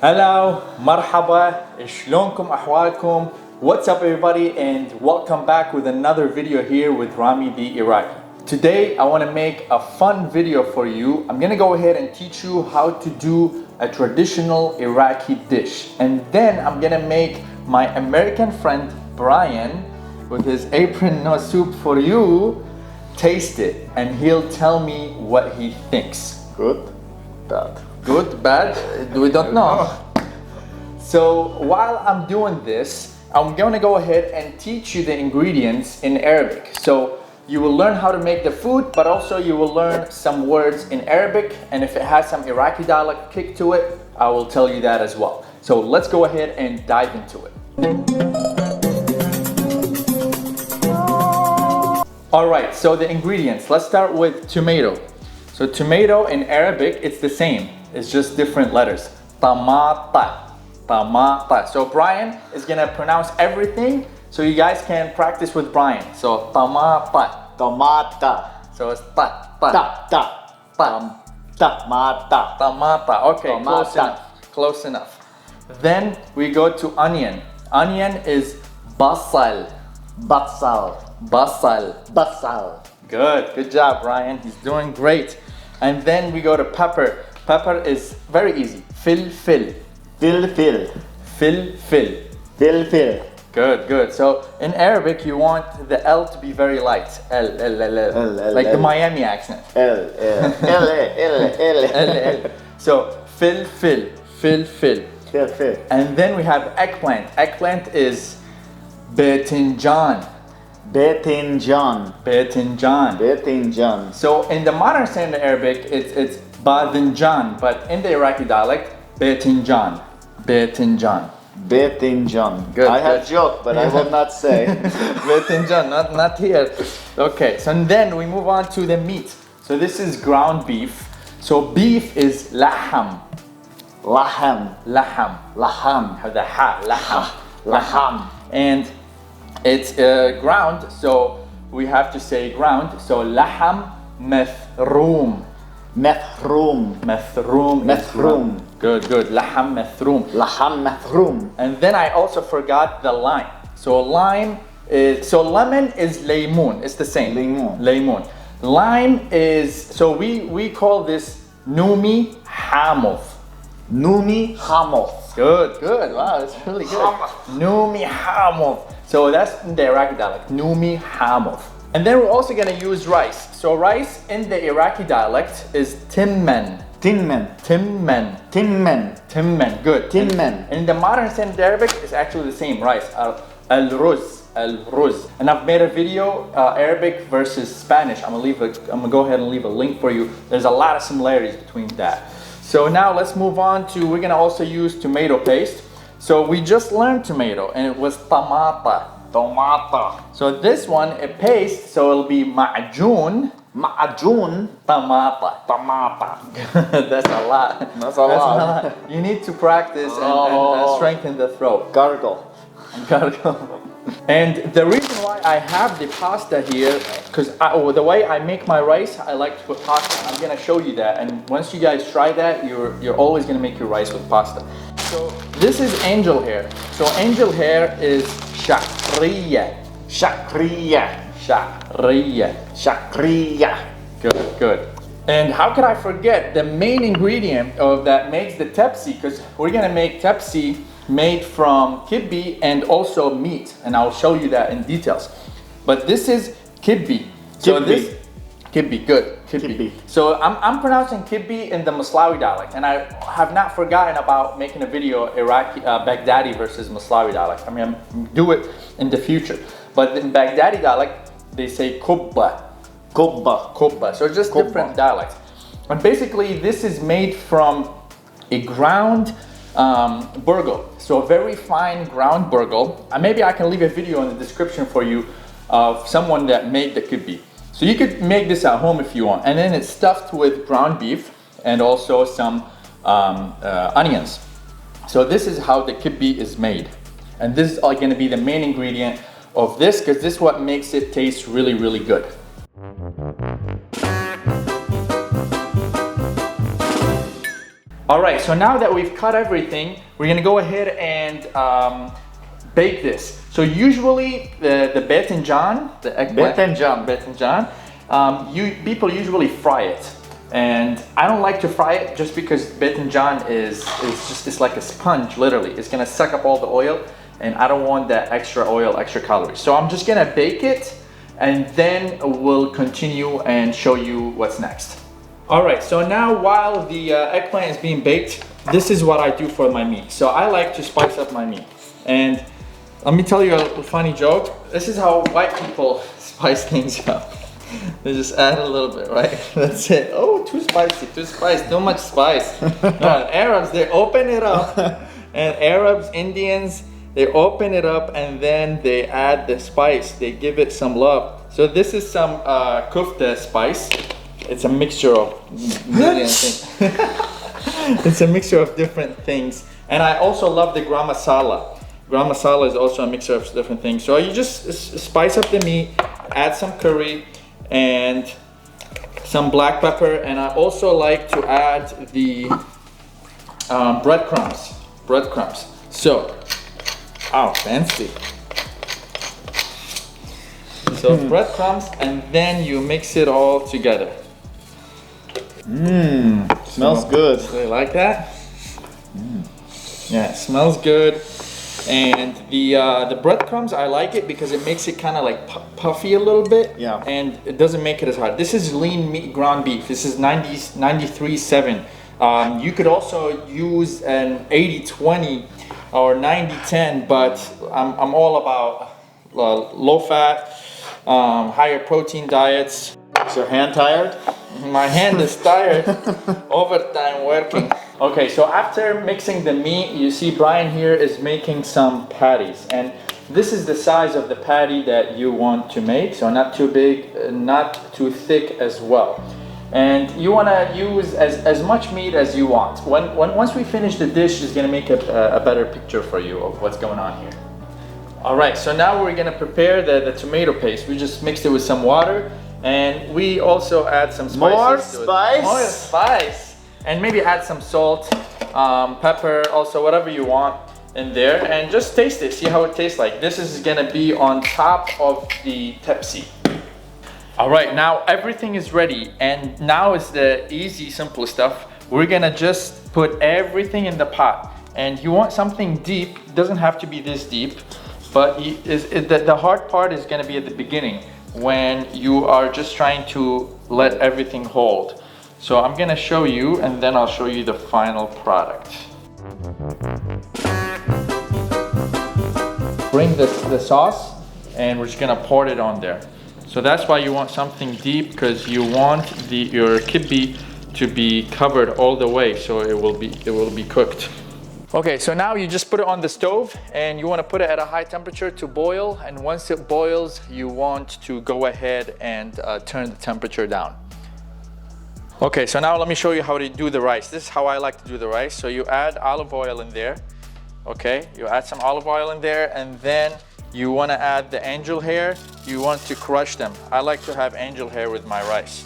Hello, marhaba, shlonkum ahwalkum. What's up everybody, and welcome back with another video here with Rami the Iraqi. Today I want to make a fun video for you. I'm gonna go ahead and teach you how to do a traditional Iraqi dish, and then I'm gonna make my American friend Brian with his apron no soup for you taste it, and he'll tell me what he thinks. Good, bad. Good, bad, we don't know. So while I'm doing this, I'm gonna go ahead and teach you the ingredients in Arabic. So you will learn how to make the food, but also you will learn some words in Arabic, and if it has some Iraqi dialect kick to it, I will tell you that as well. So let's go ahead and dive into it. All right, so the ingredients, let's start with tomato. So tomato in Arabic, it's the same. It's just different letters. Tamata, tamata. So Brian is gonna pronounce everything so you guys can practice with Brian. So tamata, Tomata. so it's ta, ta, Ta, ta. ta, Tomata. tamata. Okay, close Tomata. enough, close enough. Then we go to onion. Onion is basal, Basal. basal. Basal. Good job, Brian. He's doing great. And then we go to pepper. Pepper is very easy. Fil, fil, Fil, fil. fil, fil. Fil, fil. Good. So in Arabic, you want the L to be very light. L, like the L. Miami accent. L, L, L, L. L. So fil, fil, fil, fil. Fil, fil. And then we have eggplant. Eggplant is betinjan, Betinjan. betinjan. Betinjan. So in the modern standard Arabic, it's badinjan, but in the Iraqi dialect, betinjan, betinjan. Betinjan. Good, I have good. joke, but I will not say. Betinjan, not here. Okay, so then we move on to the meat. So this is ground beef. So beef is laham, Laham. laham. Laham. The ha, laham, Laham. and it's ground. So we have to say ground. So laham methroom. Methroom. Methroom. Methroom. Good. Laham methroom. Laham methroom. And then I also forgot the lime. So lime is, so lemon is laymun. It's the same. Laymun. Laymun. Lime is, so we call this numi hamoth. Numi hamoth. Good. Wow, that's really good. Numi hamoth. So that's in the Iraqi dialect. Numi hamoth. And then we're also gonna use rice. So rice in the Iraqi dialect is timmen. Tinmen. Timmen. Tinmen. Good. Timmen. And in the modern standard Arabic, it's actually the same rice. Al-ruz. And I've made a video, Arabic versus Spanish. I'm gonna go ahead and leave a link for you. There's a lot of similarities between that. So now let's move on to, we're gonna also use tomato paste. So we just learned tomato, and it was tamata. Tomata. So this one, a paste, so it'll be ma'jun. Ma'jun. Tamata. Tomata. That's a lot. That's a lot. You need to practice and strengthen the throat. Gargle. And the reason why I have the pasta here, because the way I make my rice, I like to put pasta. I'm gonna show you that, and once you guys try that, you're always gonna make your rice with pasta. So this is angel hair. So angel hair is shakriya. Shakriya. Shakriya. Shakriya. Good. And how could I forget the main ingredient that makes the tapsi? Because we're gonna make tapsi made from kibbi and also meat, and I'll show you that in details. But this is kibbi. So this kibbi, good. Kibbi. So I'm pronouncing kibbi in the Maslawi dialect, and I have not forgotten about making a video Iraqi Baghdadi versus Maslawi dialect. I mean, I'm do it in the future. But in Baghdadi dialect, they say kubba. Kubba. So just Kubba. different dialects. And basically, this is made from a ground burgle. So a very fine ground burgle. Maybe I can leave a video in the description for you of someone that made the kibbi. So you could make this at home if you want. And then it's stuffed with ground beef and also some onions. So this is how the kibbi is made. And this is going to be the main ingredient of this, because this is what makes it taste really, really good. All right, so now that we've cut everything, we're gonna go ahead and bake this. So usually the batinjan, the eggplant, batinjan, people usually fry it. And I don't like to fry it just because batinjan is just, it's like a sponge, literally. It's gonna suck up all the oil, and I don't want that extra oil, extra calories. So I'm just gonna bake it, and then we'll continue and show you what's next. All right, so now while the eggplant is being baked, this is what I do for my meat. So I like to spice up my meat. And let me tell you a funny joke. This is how white people spice things up. They just add a little bit, right? That's it. Oh, too spicy, too much spice. No, Arabs, they open it up. And Arabs, Indians, they open it up and then they add the spice. They give it some love. So this is some kufta spice. It's a mixture of million things. It's a mixture of different things. And I also love the gram masala. Gram masala is also a mixture of different things. So you just spice up the meat, add some curry and some black pepper. And I also like to add the breadcrumbs. So, oh, fancy. So breadcrumbs, and then you mix it all together. Smells good. So you like that? Yeah, it smells good. And the breadcrumbs, I like it because it makes it kind of like puffy a little bit. Yeah. And it doesn't make it as hard. This is lean meat ground beef. This is 93.7. You could also use an 80-20 or 90-10, but I'm all about low fat, higher protein diets. Is your hand tired? My hand is tired. Overtime working. Okay, so after mixing the meat, you see Brian here is making some patties. And this is the size of the patty that you want to make. So not too big, not too thick as well. And you want to use as much meat as you want. Once we finish the dish, it's going to make a better picture for you of what's going on here. All right, so now we're going to prepare the tomato paste. We just mixed it with some water. And we also add some spices. More spice? More spice. And maybe add some salt, pepper, also whatever you want in there. And just taste it, see how it tastes like. This is gonna be on top of the Tapsi. All right, now everything is ready. And now is the easy, simple stuff. We're gonna just put everything in the pot. And you want something deep, it doesn't have to be this deep, but the hard part is gonna be at the beginning, when you are just trying to let everything hold. So I'm gonna show you, and then I'll show you the final product. Bring the sauce, and we're just gonna pour it on there. So that's why you want something deep, because you want your kibbe to be covered all the way, so it will be cooked. Okay, so now you just put it on the stove, and you want to put it at a high temperature to boil. And once it boils, you want to go ahead and turn the temperature down. Okay, so now let me show you how to do the rice. This is how I like to do the rice. So you add olive oil in there. Okay, you add some olive oil in there, and then you want to add the angel hair. You want to crush them. I like to have angel hair with my rice.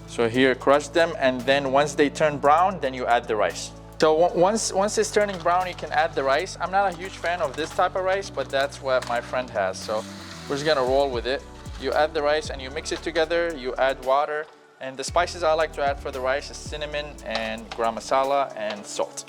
So here, crush them, and then once they turn brown, then you add the rice. So once it's turning brown, you can add the rice. I'm not a huge fan of this type of rice, but that's what my friend has. So we're just gonna roll with it. You add the rice and you mix it together. You add water, and the spices I like to add for the rice is cinnamon and garam masala and salt.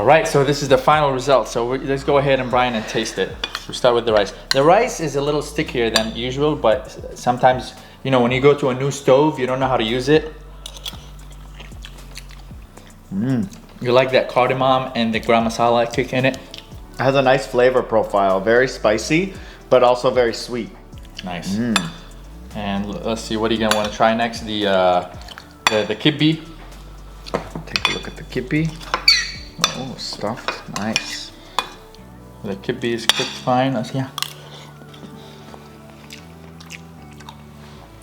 Right, so this is the final result. So let's go ahead and Brian and taste it. We start with the rice. The rice is a little stickier than usual, but sometimes, you know, when you go to a new stove, you don't know how to use it. You like that cardamom and the garam masala kick in it? It has a nice flavor profile, very spicy, but also very sweet. Nice. And let's see, what are you gonna want to try next? The kibbe. Take a look at the kibbe. Oh, stuffed, nice. The kibbe is cooked fine. Yeah.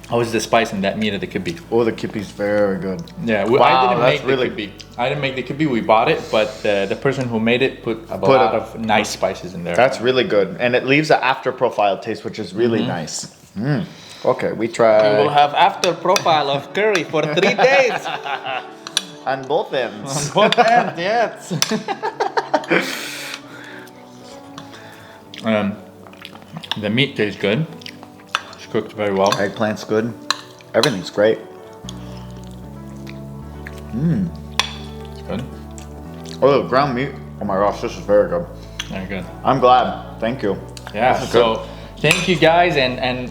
How is the spice in that meat of the kibbe? Oh, the kibbe's very good. Yeah, Wow, I didn't that's make really- the kibbe. I didn't make the kibbe. We bought it, but the person who made it put a lot of nice spices in there. That's really good, and it leaves an after profile taste, which is really nice. Okay, we try We will have after profile of curry for 3 days. on both ends. Both ends, yes. The meat tastes good. It's cooked very well. Eggplant's good. Everything's great. It's good. Oh, the ground meat. Oh my gosh, this is very good. Very good. I'm glad. Thank you. Yeah. This is So thank you guys, and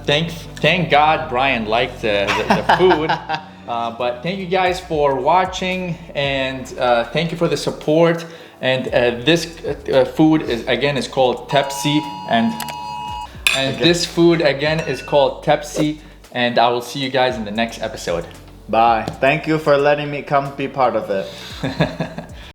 thank God Brian liked the food. But thank you guys for watching, and thank you for the support. And this food is called Tapsi, and this food again is called Tapsi. And I will see you guys in the next episode. Bye. Thank you for letting me come be part of it.